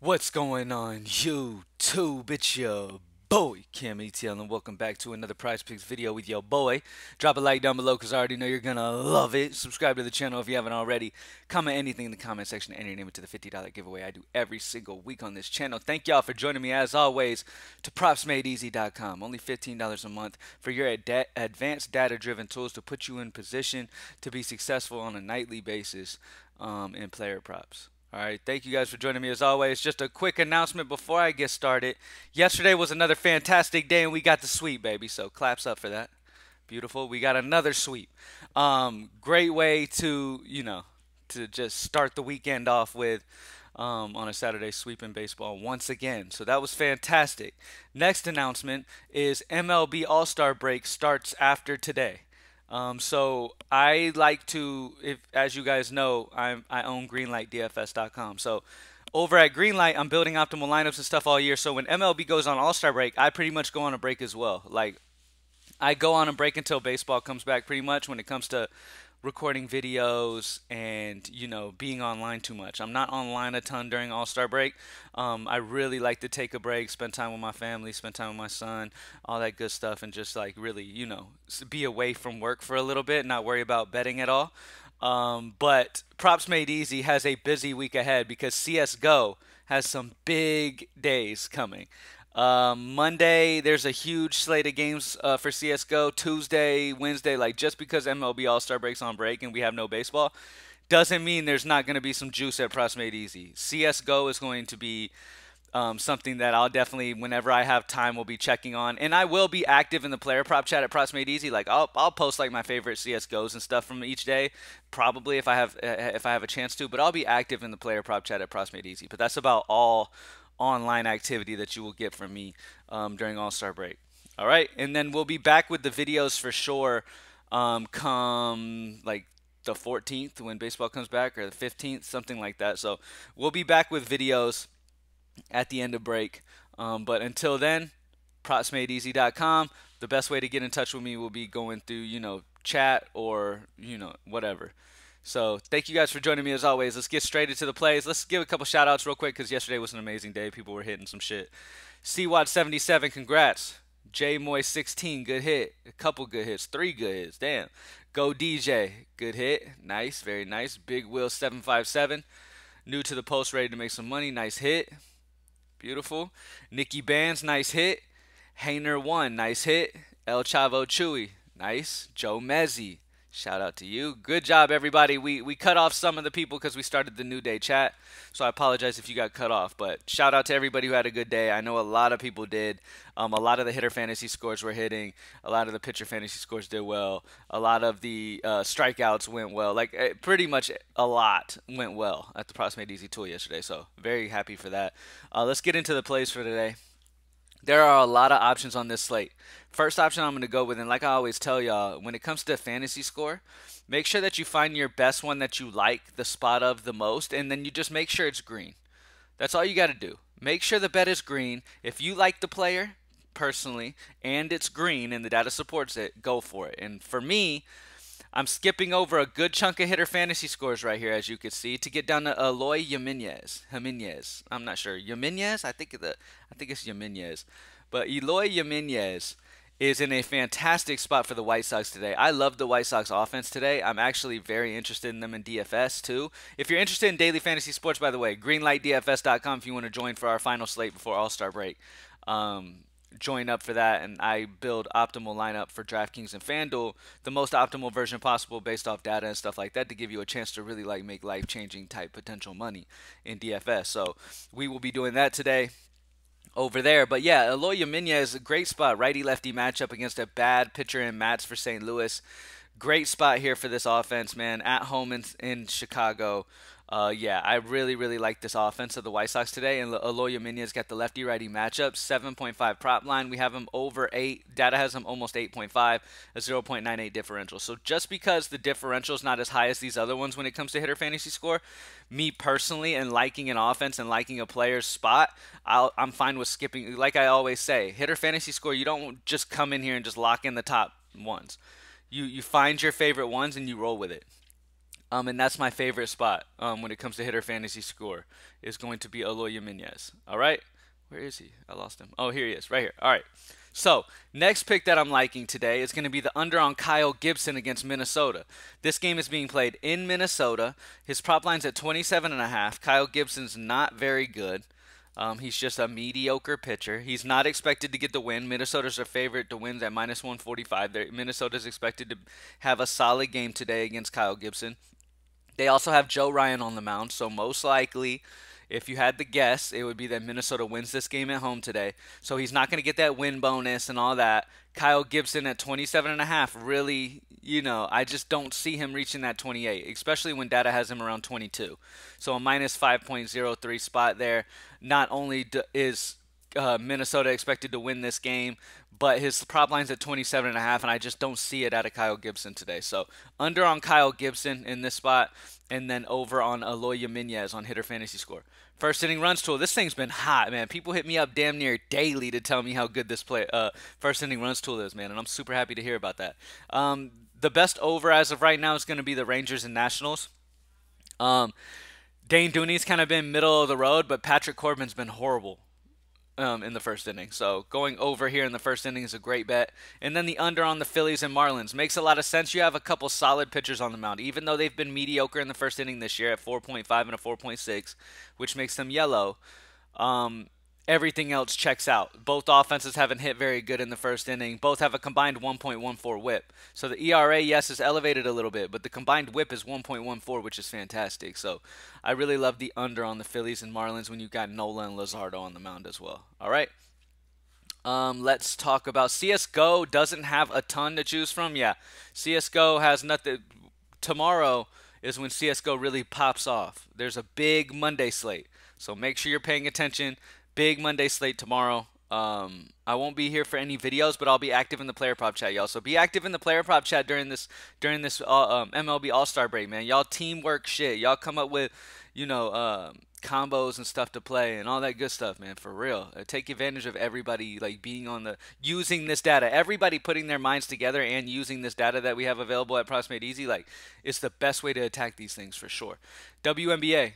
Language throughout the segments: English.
What's going on, YouTube? It's your boy, Cam ATL, and welcome back to another Prizepicks video with your boy. Drop a like down below because I already know you're going to love it. Subscribe to the channel if you haven't already. Comment anything in the comment section and enter your name into the $50 giveaway I do every single week on this channel. Thank y'all for joining me, as always, to propsmadeeasy.com. Only $15 a month for your advanced data-driven tools to put you in position to be successful on a nightly basis in player props. All right, thank you guys for joining me as always. Just a quick announcement before I get started. Yesterday was another fantastic day and we got the sweep, baby. So claps up for that. Beautiful. We got another sweep. Great way to, to just start the weekend off with on a Saturday sweeping baseball once again. So that was fantastic. Next announcement is MLB All-Star break starts after today. So I like to, if as you guys know, I own greenlightdfs.com. So over at Greenlight, I'm building optimal lineups and stuff all year. So when MLB goes on All Star break, I pretty much go on a break as well. Like I go on a break until baseball comes back pretty much when it comes to recording videos and being online too much. I'm not online a ton during All-Star break. I really like to take a break, spend time with my family, spend time with my son, all that good stuff, and just like really be away from work for a little bit, not worry about betting at all. But Props Made Easy has a busy week ahead because CSGO has some big days coming. Monday, there's a huge slate of games for CSGO. Tuesday, Wednesday, like just because MLB All Star breaks on break and we have no baseball, doesn't mean there's not going to be some juice at Props Made Easy. CSGO is going to be something that I'll definitely, whenever I have time, will be checking on, and I will be active in the player prop chat at Props Made Easy. Like I'll post like my favorite CS:GOs and stuff from each day, probably if I have a chance to. But I'll be active in the player prop chat at Props Made Easy. But that's about all online activity that you will get from me during All Star break. All right, and then we'll be back with the videos for sure. Come like the 14th when baseball comes back, or the 15th, something like that. So we'll be back with videos at the end of break. But until then, propsmadeeasy.com. The best way to get in touch with me will be going through, chat or, whatever. So thank you guys for joining me as always. Let's get straight into the plays. Let's give a couple shout outs real quick because yesterday was an amazing day. People were hitting some shit. CWatch77, congrats. J Moy 16, good hit. A couple good hits, 3 good hits. Damn. Go DJ, good hit. Nice, very nice. Big Will 757, new to the post, ready to make some money. Nice hit. Beautiful. Nikki Bands, nice hit. Hainer 1, nice hit. El Chavo Chewy, nice. Joe Mezzi, shout out to you. Good job, everybody. We cut off some of the people because we started the New Day chat, so I apologize if you got cut off. But shout out to everybody who had a good day. I know a lot of people did. A lot of the hitter fantasy scores were hitting. A lot of the pitcher fantasy scores did well. A lot of the strikeouts went well. Like pretty much a lot went well at the Props Made Easy tool yesterday. So very happy for that. Let's get into the plays for today. There are a lot of options on this slate. First option I'm going to go with, and like I always tell y'all, when it comes to fantasy score, make sure that you find your best one that you like the spot of the most, and then you just make sure it's green. That's all you got to do. Make sure the bet is green. If you like the player personally and it's green and the data supports it, go for it. And for me, I'm skipping over a good chunk of hitter fantasy scores right here, as you can see, to get down to Eloy Jimenez. Jimenez. I'm not sure. Jimenez? I think it's Jimenez. But Eloy Jimenez is in a fantastic spot for the White Sox today. I love the White Sox offense today. I'm actually very interested in them in DFS too. If you're interested in daily fantasy sports, by the way, greenlightdfs.com if you want to join for our final slate before All-Star break. Join up for that, and I build optimal lineup for DraftKings and FanDuel, the most optimal version possible based off data and stuff like that, to give you a chance to really like make life-changing type potential money in DFS. So we will be doing that today over there. But yeah, Eloy Jimenez is a great spot, righty-lefty matchup against a bad pitcher in Mats for St. Louis. Great spot here for this offense, man. At home in Chicago. Yeah, I really, really like this offense of the White Sox today. And Eloy Jimenez got the lefty-righty matchup. 7.5 prop line. We have him over 8. Data has him almost 8.5, a 0.98 differential. So just because the differential is not as high as these other ones when it comes to hitter fantasy score, me personally, and liking an offense and liking a player's spot, I'm fine with skipping. Like I always say, hitter fantasy score, you don't just come in here and just lock in the top ones. You find your favorite ones and you roll with it. And that's my favorite spot when it comes to hitter fantasy score is going to be Aloy Jimenez. All right, where is he? I lost him. Oh, here he is, right here. All right. So next pick that I'm liking today is going to be the under on Kyle Gibson against Minnesota. This game is being played in Minnesota. His prop line's at 27.5. Kyle Gibson's not very good. He's just a mediocre pitcher. He's not expected to get the win. Minnesota's a favorite to win at minus 145. Minnesota's expected to have a solid game today against Kyle Gibson. They also have Joe Ryan on the mound, so most likely, if you had to guess, it would be that Minnesota wins this game at home today. So he's not going to get that win bonus and all that. Kyle Gibson at 27.5, really, I just don't see him reaching that 28, especially when data has him around 22. So a minus 5.03 spot there. Not only is Minnesota expected to win this game, but his prop line's at 27.5, and I just don't see it out of Kyle Gibson today. So under on Kyle Gibson in this spot, and then over on Aloy Jimenez on hitter fantasy score. First inning runs tool. This thing's been hot, man. People hit me up damn near daily to tell me how good this first inning runs tool is, man, and I'm super happy to hear about that. The best over as of right now is going to be the Rangers and Nationals. Dane Dooney's kind of been middle of the road, but Patrick Corbin's been horrible in the first inning. So going over here in the first inning is a great bet. And then the under on the Phillies and Marlins makes a lot of sense. You have a couple solid pitchers on the mound, even though they've been mediocre in the first inning this year at 4.5 and a 4.6, which makes them yellow. Everything else checks out. Both offenses haven't hit very good in the first inning. Both have a combined 1.14 whip. So the ERA, yes, is elevated a little bit, but the combined whip is 1.14, which is fantastic. So I really love the under on the Phillies and Marlins when you've got Nola and Luzardo on the mound as well. All right. Let's talk about Csgo. Doesn't have a ton to choose from. Yeah, Csgo has nothing. Tomorrow is when Csgo really pops off. There's a big Monday slate, so make sure you're paying attention. Big Monday slate tomorrow. I won't be here for any videos, but I'll be active in the player prop chat, y'all. So be active in the player prop chat during this MLB All-Star break, man. Y'all teamwork shit. Y'all come up with, combos and stuff to play and all that good stuff, man. For real. Take advantage of everybody being using this data. Everybody putting their minds together and using this data that we have available at Props Made Easy. It's the best way to attack these things for sure. WNBA.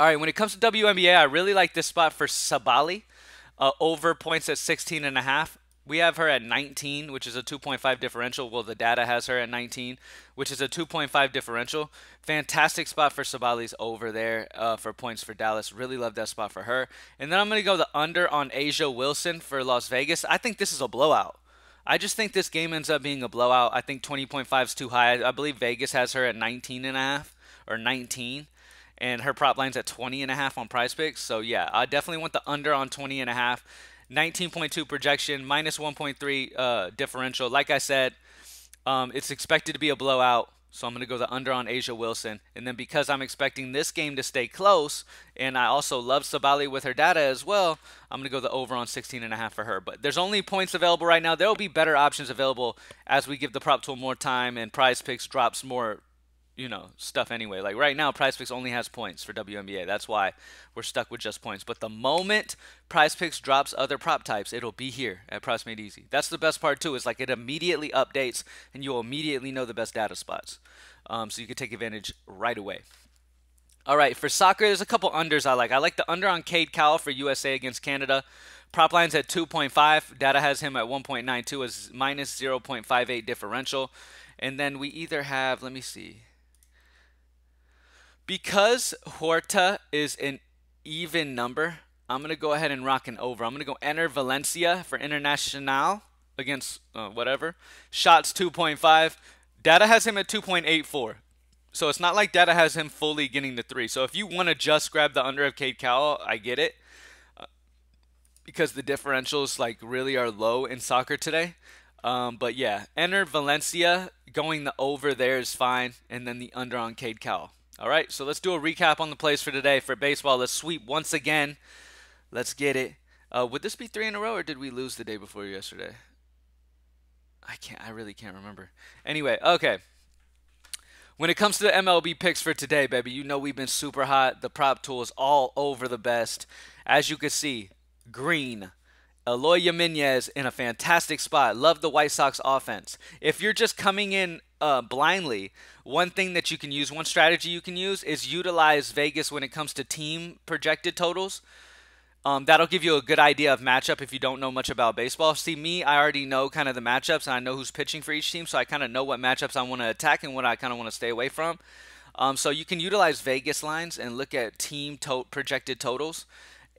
All right, when it comes to WNBA, I really like this spot for Sabali. Over points at 16.5. We have her at 19, which is a 2.5 differential. Well, the data has her at 19, which is a 2.5 differential. Fantastic spot for Sabali's over there for points for Dallas. Really love that spot for her. And then I'm going to go the under on A'ja Wilson for Las Vegas. I think this is a blowout. I just think this game ends up being a blowout. I think 20.5 is too high. I believe Vegas has her at 19.5 or 19. And her prop line's at 20.5 on Prizepicks. So yeah, I definitely want the under on 20.5. 19.2 projection, minus 1.3 differential. Like I said, it's expected to be a blowout. So I'm going to go the under on A'ja Wilson. And then because I'm expecting this game to stay close, and I also love Sabali with her data as well, I'm going to go the over on 16.5 for her. But there's only points available right now. There will be better options available as we give the prop tool more time and Prizepicks drops more stuff anyway. Right now, Prizepicks only has points for WNBA. That's why we're stuck with just points. But the moment Prizepicks drops other prop types, it'll be here at Props Made Easy. That's the best part too. Is it immediately updates, and you'll immediately know the best data spots. So you can take advantage right away. All right, for soccer, there's a couple unders I like. I like the under on Cade Cowell for USA against Canada. Prop line's at 2.5. Data has him at 1.92 as minus 0.58 differential. And then we either have, let me see. Because Horta is an even number, I'm going to go ahead and rock an over. I'm going to go enter Valencia for Internacional against whatever. Shots 2.5. Data has him at 2.84. So it's not like data has him fully getting the 3. So if you want to just grab the under of Cade Cowell, I get it. Because the differentials really are low in soccer today. But yeah, enter Valencia. Going the over there is fine. And then the under on Cade Cowell. All right, so let's do a recap on the plays for today. For baseball, let's sweep once again. Let's get it. Would this be 3 in a row, or did we lose the day before yesterday? I really can't remember. Anyway, okay. When it comes to the MLB picks for today, baby, we've been super hot. The prop tool is all over the best. As you can see, green, Eloy Jimenez in a fantastic spot. Love the White Sox offense. If you're just coming in blindly, one thing that you can use, one strategy you can use is utilize Vegas when it comes to team projected totals. That'll give you a good idea of matchup if you don't know much about baseball. See, me, I already know kind of the matchups, and I know who's pitching for each team, so I kind of know what matchups I want to attack and what I kind of want to stay away from. So you can utilize Vegas lines and look at team projected totals,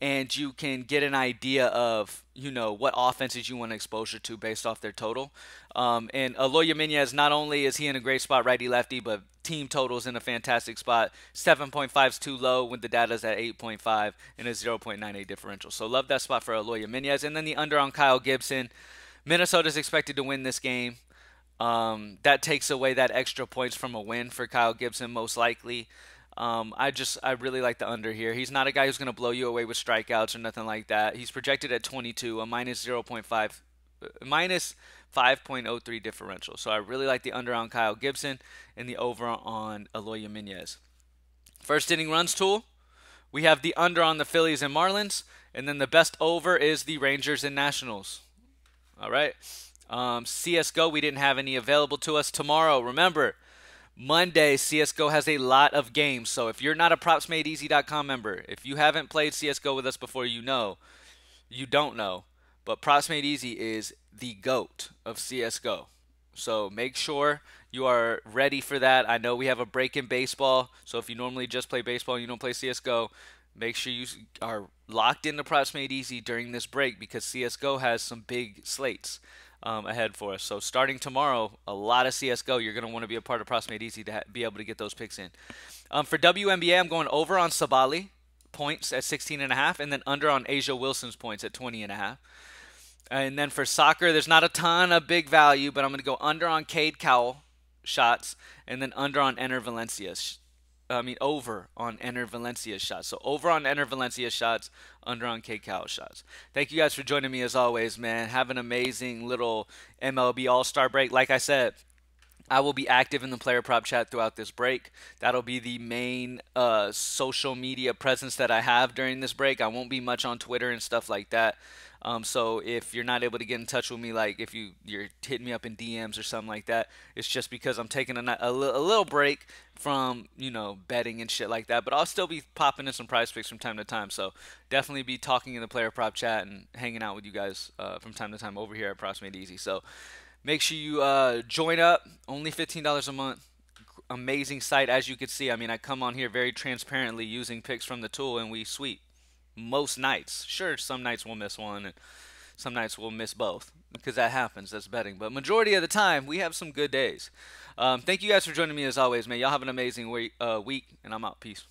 and you can get an idea of, you know, what offenses you want exposure to based off their total. And Eloy Jimenez, not only is he in a great spot, righty-lefty, but team totals in a fantastic spot. 7.5 is too low when the data's at 8.5 and a 0.98 differential. So love that spot for Eloy Jimenez. And then the under on Kyle Gibson. Minnesota's expected to win this game. That takes away that extra points from a win for Kyle Gibson, most likely. I really like the under here. He's not a guy who's going to blow you away with strikeouts or nothing like that. He's projected at 22, a minus 0.5, minus 5.03 differential. So I really like the under on Kyle Gibson and the over on Eloy Jimenez. First inning runs tool, we have the under on the Phillies and Marlins, and then the best over is the Rangers and Nationals. All right. CSGO, we didn't have any available to us tomorrow. Remember, Monday, CSGO has a lot of games. So if you're not a PropsMadeEasy.com member, if you haven't played CSGO with us before, you know. You don't know. But Props Made Easy is the GOAT of CSGO. So make sure you are ready for that. I know we have a break in baseball. So if you normally just play baseball and you don't play CSGO, make sure you are locked into Props Made Easy during this break because CSGO has some big slates ahead for us. So starting tomorrow, a lot of CSGO. You're going to want to be a part of Props Made Easy to be able to get those picks in. For WNBA, I'm going over on Sabali points at 16.5 and then under on Asia Wilson's points at 20.5. And then for soccer, there's not a ton of big value, but I'm going to go under on Cade Cowell shots and then under on Ener Valencia's. Over on Ener Valencia's shots. So over on Ener Valencia's shots, under on Cade Cowell's shots. Thank you guys for joining me as always, man. Have an amazing little MLB All-Star break. Like I said, I will be active in the player prop chat throughout this break. That'll be the main social media presence that I have during this break. I won't be much on Twitter and stuff like that. So if you're not able to get in touch with me, like if you're hitting me up in DMs or something like that, it's just because I'm taking a little break from, you know, betting and shit like that. But I'll still be popping in some prize picks from time to time. So definitely be talking in the player prop chat and hanging out with you guys from time to time over here at Props Made Easy. So make sure you join up. Only $15 a month. Amazing site, as you can see. I mean, I come on here very transparently using picks from the tool, and we sweep most nights. Sure, some nights we'll miss one, and some nights we'll miss both, because that happens. That's betting. But majority of the time, we have some good days. Thank you guys for joining me as always, man. Y'all have an amazing week, and I'm out. Peace.